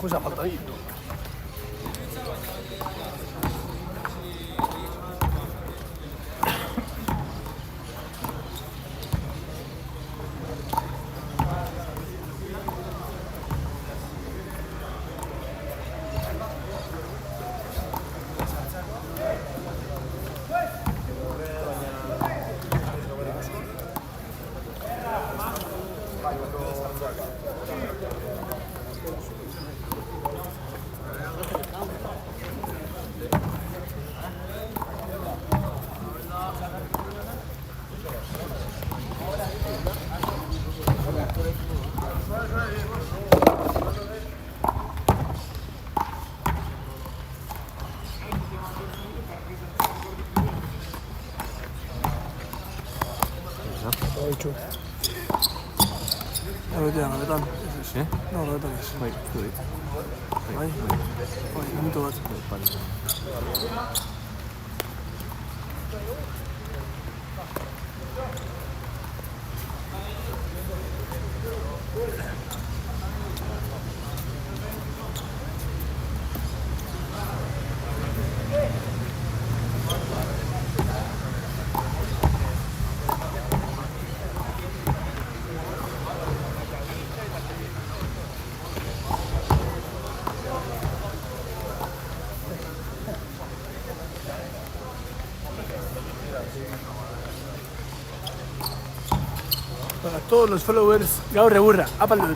Juega falta ahí. Hecho. Horretan, horretan. No, horretan ez. Bai, zurit. Bai, minutu bat. Para todos los followers, gaur egurra, apalur.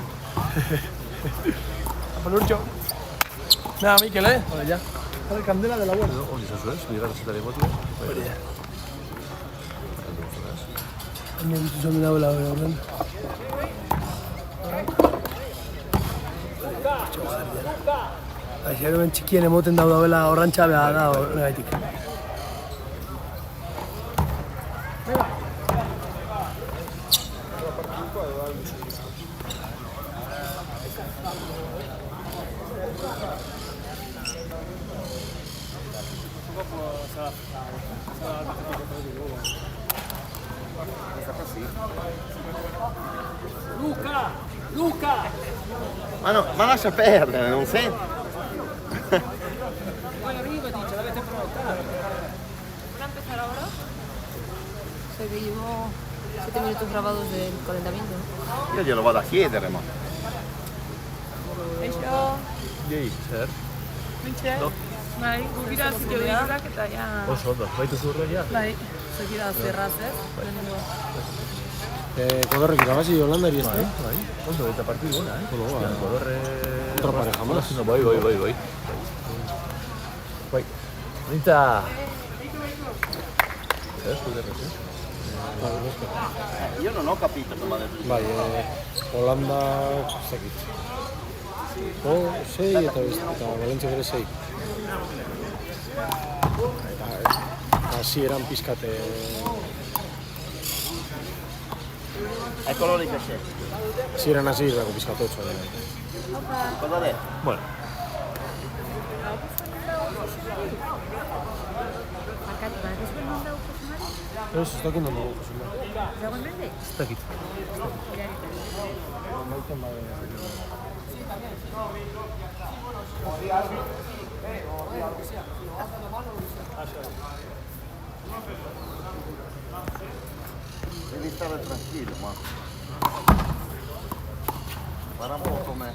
Apalurtxo. Nada, Mikel, Hola, ya. Para el candela de la buena. Hori zazu ez, bigarra zeta de motu. Hori da. Haine bitu zuen dago la horren. Aixero ben txikien emoten daudela horrantxa beha da horregaitik. Luca! Ma lascia perdere, non senti? Poi arriva e dice, l'avete prenotato. ¿Van a empezar ahora? O sea que llevo 7 minutos grabados del calentamiento, ¿no? Io glielo vado a chiedere, ma... Eso. Jei, zer? Mintxe. Bai, gukira zikioak eta ja... Oso ondo, baitu zurreria? Bai, zekira zerraz, Kodorrek irabazi Holandari ez da? Bai, ondo, eta partidu ona, Hostia, Kodorre... Otra pareja más. Bai. Bai. Nita! Zer, Kodorrek, Io non ho capito come ha detto. Bai, Holanda, zekit. 6 eta Valentzia bere 6. Eta hasieran pizkate... Eccolo lì che c'è. Hasieran hasi dago pizkate 8. Cosa ha detto? Bueno. Ez dakit non dago. Ez dakit. Devi stare tranquillo, ma... Guarda un po' com'è.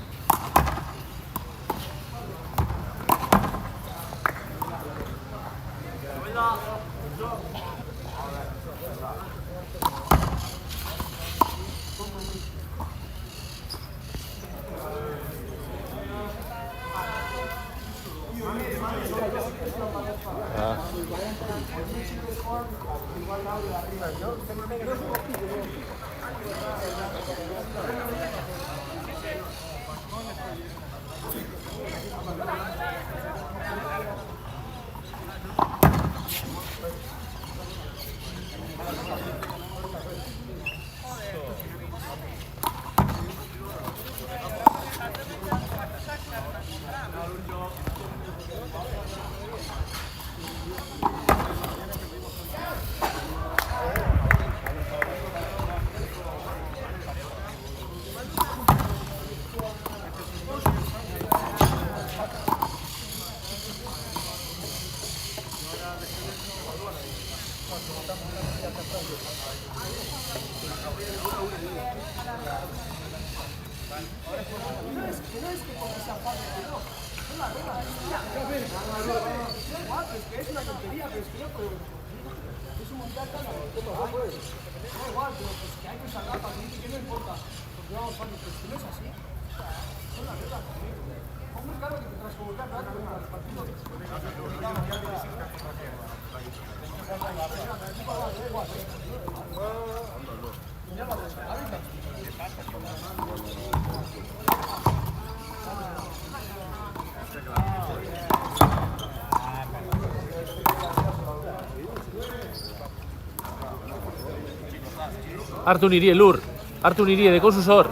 Hartu niri, Lur. Hartu niri, dekozu zor.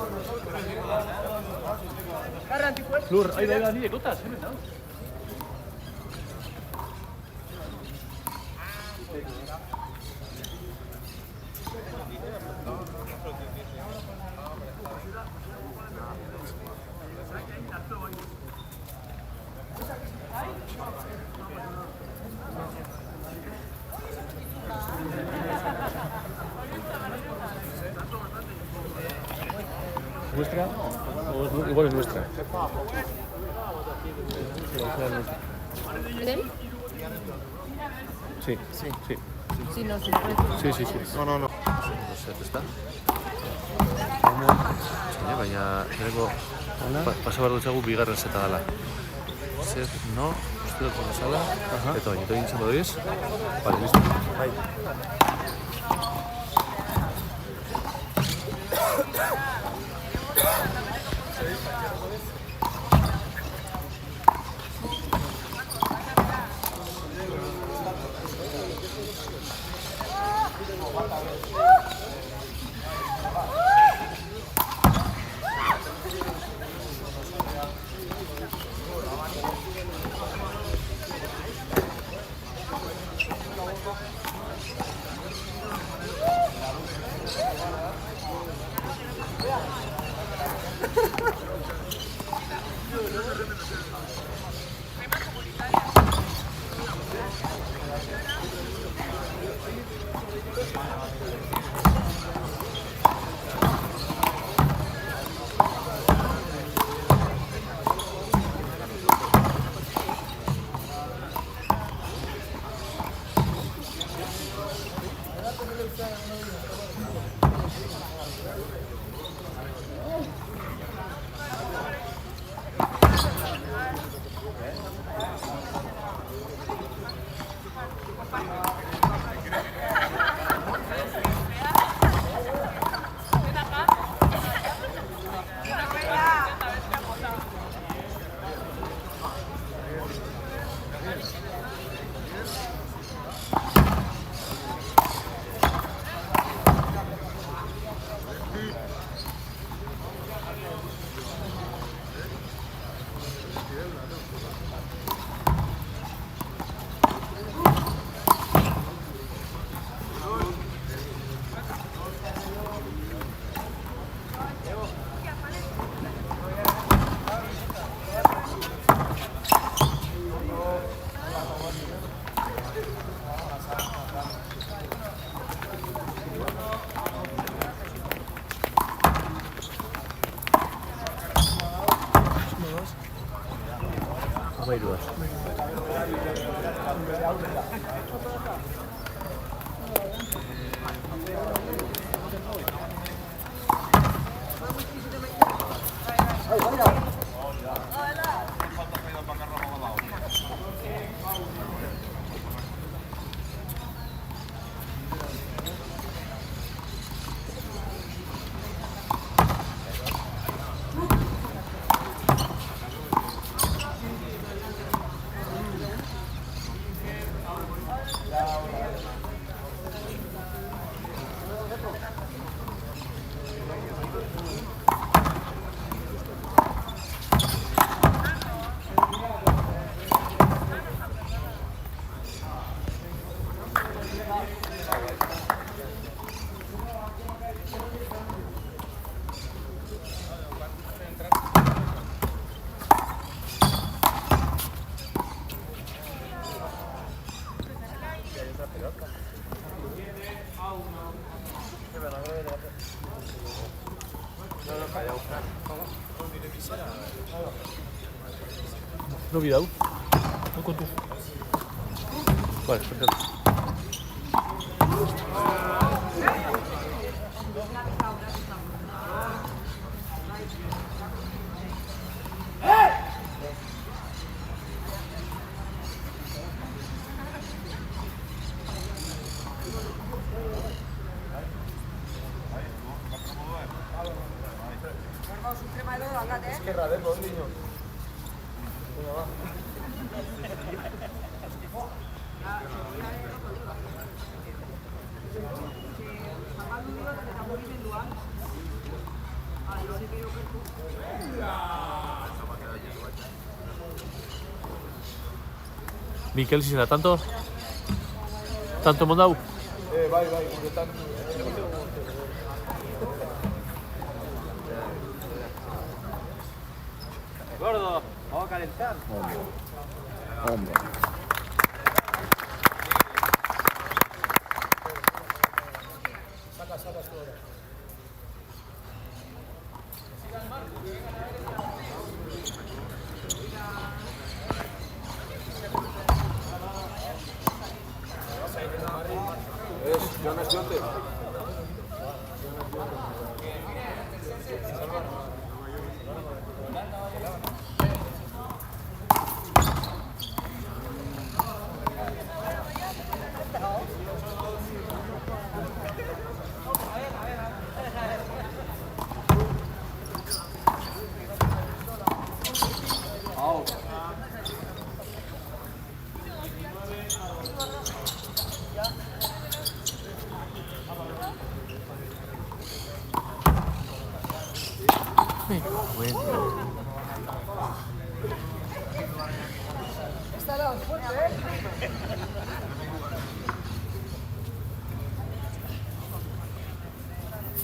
Lur, ahi nire kotaz, hemen da. ¿Nuestra? O igual es nuestra. ¿Él? Sí, sí, sí. Sí, no, sí. Sí. No. Ezta? Baina, nireko pasa behar dutxagu bigarren zeta dela. Zer, no, uste dut bezala, eta baina, egin zen doiz. Vale, listo. Bai. Amairuaz. No vi dau. No kontu. Vale, perfecto. Mikel, si será tanto mondau. Bai, guretan. Gordo, vamos a calentar. Hombre.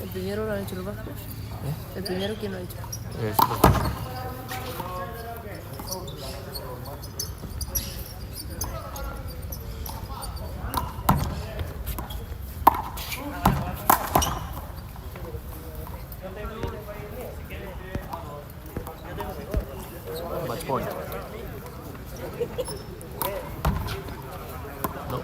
¿El primero lo han hecho los vascos? ¿El primero quién lo ha hecho? Match point. No.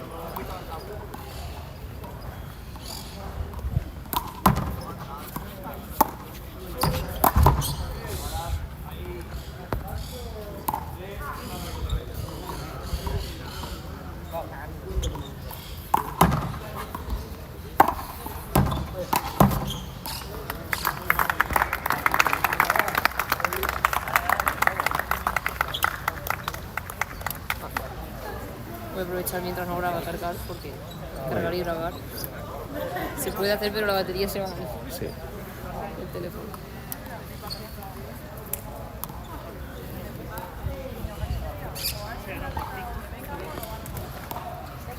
Voy a aprovechar mientras no graba cargar, porque cargar y grabar se puede hacer, pero la batería se va a ir. Sí. El teléfono.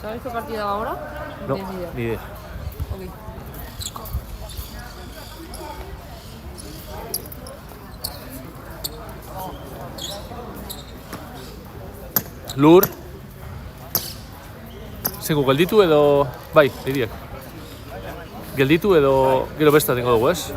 ¿Sabéis qué partida va ahora? No, tienes idea. ni idea. Ok. Lur. Zego gelditu edo... Bai, hiriak. Gelditu edo... Gero besta tengo dugu, ez?